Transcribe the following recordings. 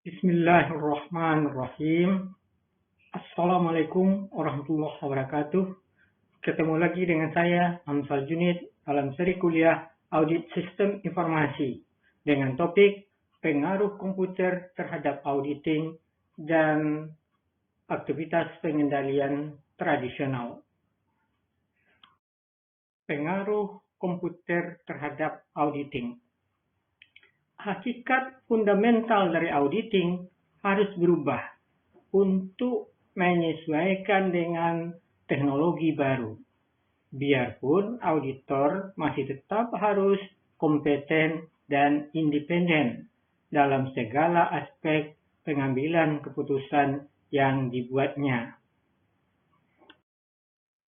Bismillahirrahmanirrahim. Assalamualaikum warahmatullahi wabarakatuh. Ketemu lagi dengan saya, Hamzah Junid, dalam seri kuliah Audit Sistem Informasi dengan topik pengaruh komputer terhadap auditing dan aktivitas pengendalian tradisional. Pengaruh komputer terhadap auditing. Hakikat fundamental dari auditing harus berubah untuk menyesuaikan dengan teknologi baru. Biarpun auditor masih tetap harus kompeten dan independen dalam segala aspek pengambilan keputusan yang dibuatnya.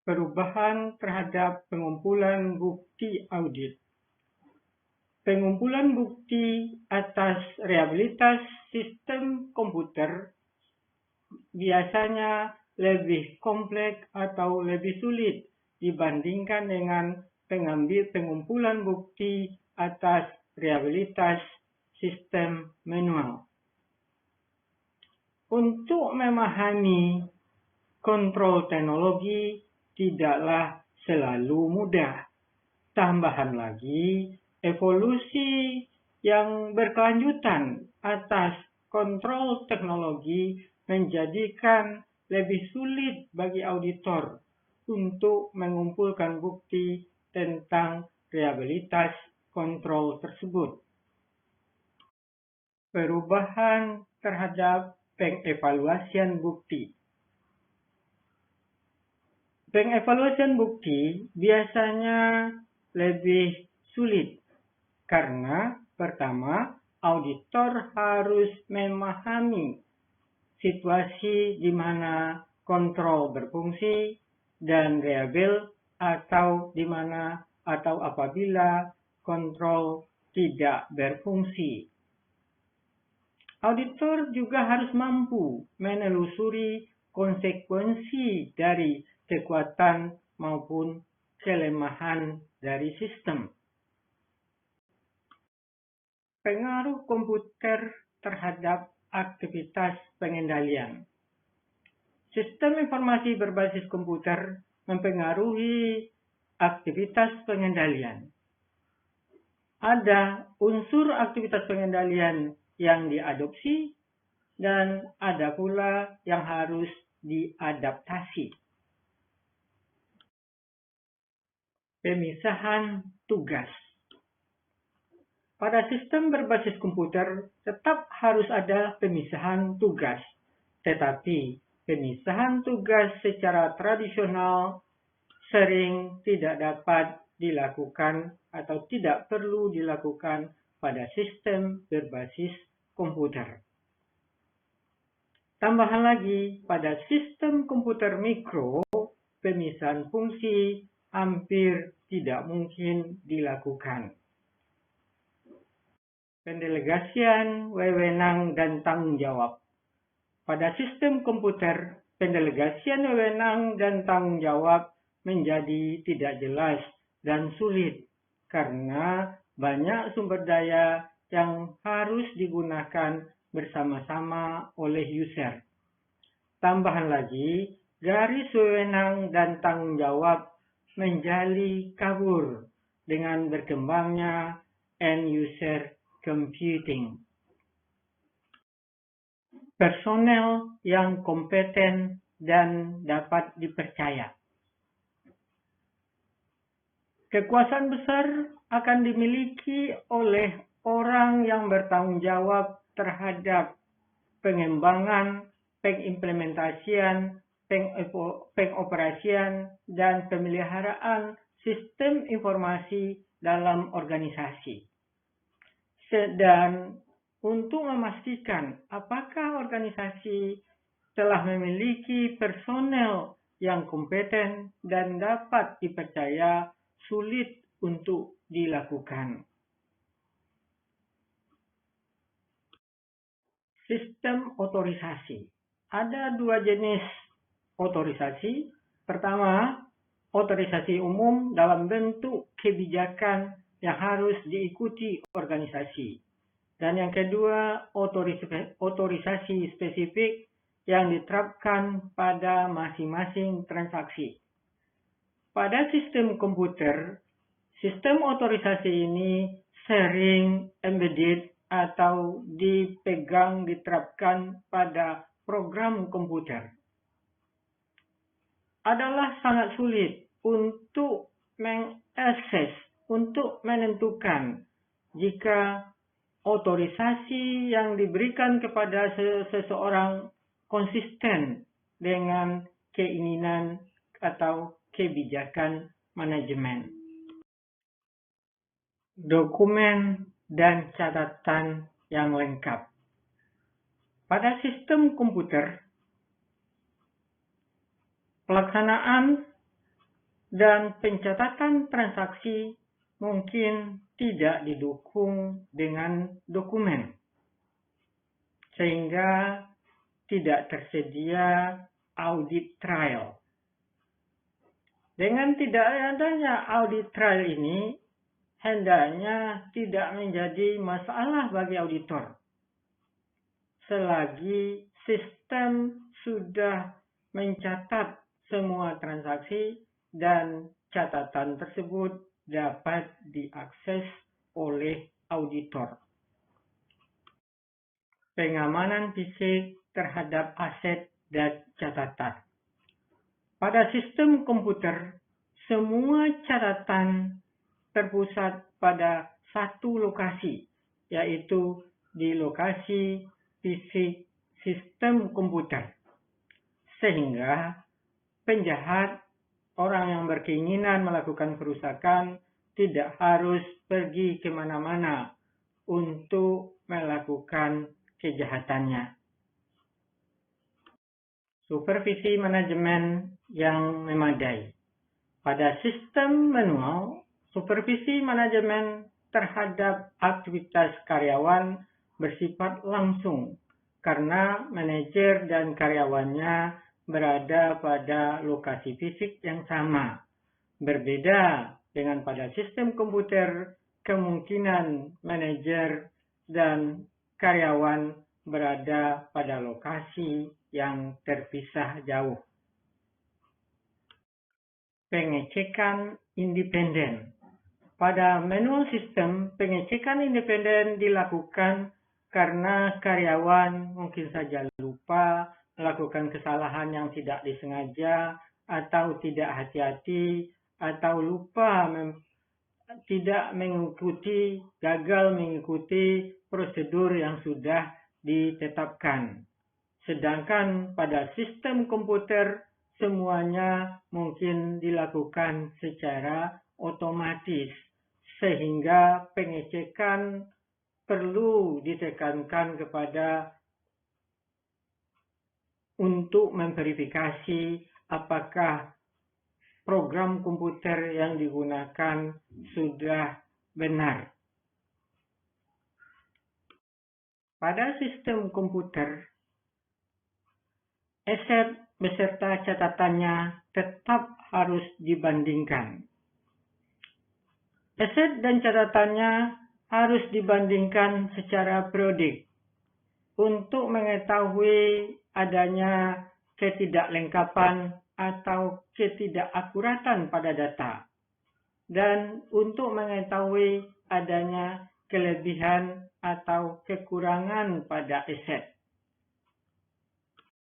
Perubahan terhadap pengumpulan bukti audit. Pengumpulan bukti atas reliabilitas sistem komputer biasanya lebih kompleks atau lebih sulit dibandingkan dengan pengumpulan bukti atas reliabilitas sistem manual. Untuk memahami kontrol teknologi tidaklah selalu mudah. Tambahan lagi, evolusi yang berkelanjutan atas kontrol teknologi menjadikan lebih sulit bagi auditor untuk mengumpulkan bukti tentang reliabilitas kontrol tersebut. Perubahan terhadap pengevaluasian bukti. Pengevaluasian bukti biasanya lebih sulit karena pertama, auditor harus memahami situasi di mana kontrol berfungsi dan reliable atau apabila kontrol tidak berfungsi. Auditor juga harus mampu menelusuri konsekuensi dari kekuatan maupun kelemahan dari sistem. Pengaruh komputer terhadap aktivitas pengendalian. Sistem informasi berbasis komputer mempengaruhi aktivitas pengendalian. Ada unsur aktivitas pengendalian yang diadopsi dan ada pula yang harus diadaptasi. Pemisahan tugas. Pada sistem berbasis komputer tetap harus ada pemisahan tugas, tetapi pemisahan tugas secara tradisional sering tidak dapat dilakukan atau tidak perlu dilakukan pada sistem berbasis komputer. Tambahan lagi, pada sistem komputer mikro, pemisahan fungsi hampir tidak mungkin dilakukan. Pendelegasian wewenang dan tanggung jawab. Pada sistem komputer, pendelegasian wewenang dan tanggung jawab menjadi tidak jelas dan sulit karena banyak sumber daya yang harus digunakan bersama-sama oleh user. Tambahan lagi, garis wewenang dan tanggung jawab menjadi kabur dengan berkembangnya end user computing. Personel yang kompeten dan dapat dipercaya. Kekuasaan besar akan dimiliki oleh orang yang bertanggung jawab terhadap pengembangan, pengimplementasian, pengoperasian, dan pemeliharaan sistem informasi dalam organisasi. Dan untuk memastikan apakah organisasi telah memiliki personel yang kompeten dan dapat dipercaya, sulit untuk dilakukan. Sistem otorisasi. Ada dua jenis otorisasi. Pertama, otorisasi umum dalam bentuk kebijakan yang harus diikuti organisasi. Dan yang kedua, otorisasi spesifik yang diterapkan pada masing-masing transaksi. Pada sistem komputer, sistem otorisasi ini sering embedded atau diterapkan pada program komputer. Adalah sangat sulit untuk mengakses, untuk menentukan jika otorisasi yang diberikan kepada seseorang konsisten dengan keinginan atau kebijakan manajemen. Dokumen dan catatan yang lengkap. Pada sistem komputer, pelaksanaan dan pencatatan transaksi mungkin tidak didukung dengan dokumen, sehingga tidak tersedia audit trail. Dengan tidak adanya audit trail ini, hendaknya tidak menjadi masalah bagi auditor, selagi sistem sudah mencatat semua transaksi dan catatan tersebut dapat diakses oleh auditor. Pengamanan fisik terhadap aset dan catatan. Pada sistem komputer, semua catatan terpusat pada satu lokasi, yaitu di lokasi fisik sistem komputer. Sehingga penjahat, orang yang berkeinginan melakukan kerusakan, tidak harus pergi kemana-mana untuk melakukan kejahatannya. Supervisi manajemen yang memadai. Pada sistem manual, supervisi manajemen terhadap aktivitas karyawan bersifat langsung karena manajer dan karyawannya berada pada lokasi fisik yang sama. Berbeda dengan pada sistem komputer, kemungkinan manajer dan karyawan berada pada lokasi yang terpisah jauh. Pengecekan independen. Pada manual sistem, pengecekan independen dilakukan karena karyawan mungkin saja lupa, melakukan kesalahan yang tidak disengaja, atau tidak hati-hati, atau lupa gagal mengikuti prosedur yang sudah ditetapkan. Sedangkan pada sistem komputer, semuanya mungkin dilakukan secara otomatis, sehingga pengecekan perlu ditekankan kepada untuk memverifikasi apakah program komputer yang digunakan sudah benar. Pada sistem komputer, aset beserta catatannya tetap harus dibandingkan. Aset dan catatannya harus dibandingkan secara periodik untuk mengetahui adanya ketidaklengkapan atau ketidakakuratan pada data, dan untuk mengetahui adanya kelebihan atau kekurangan pada aset.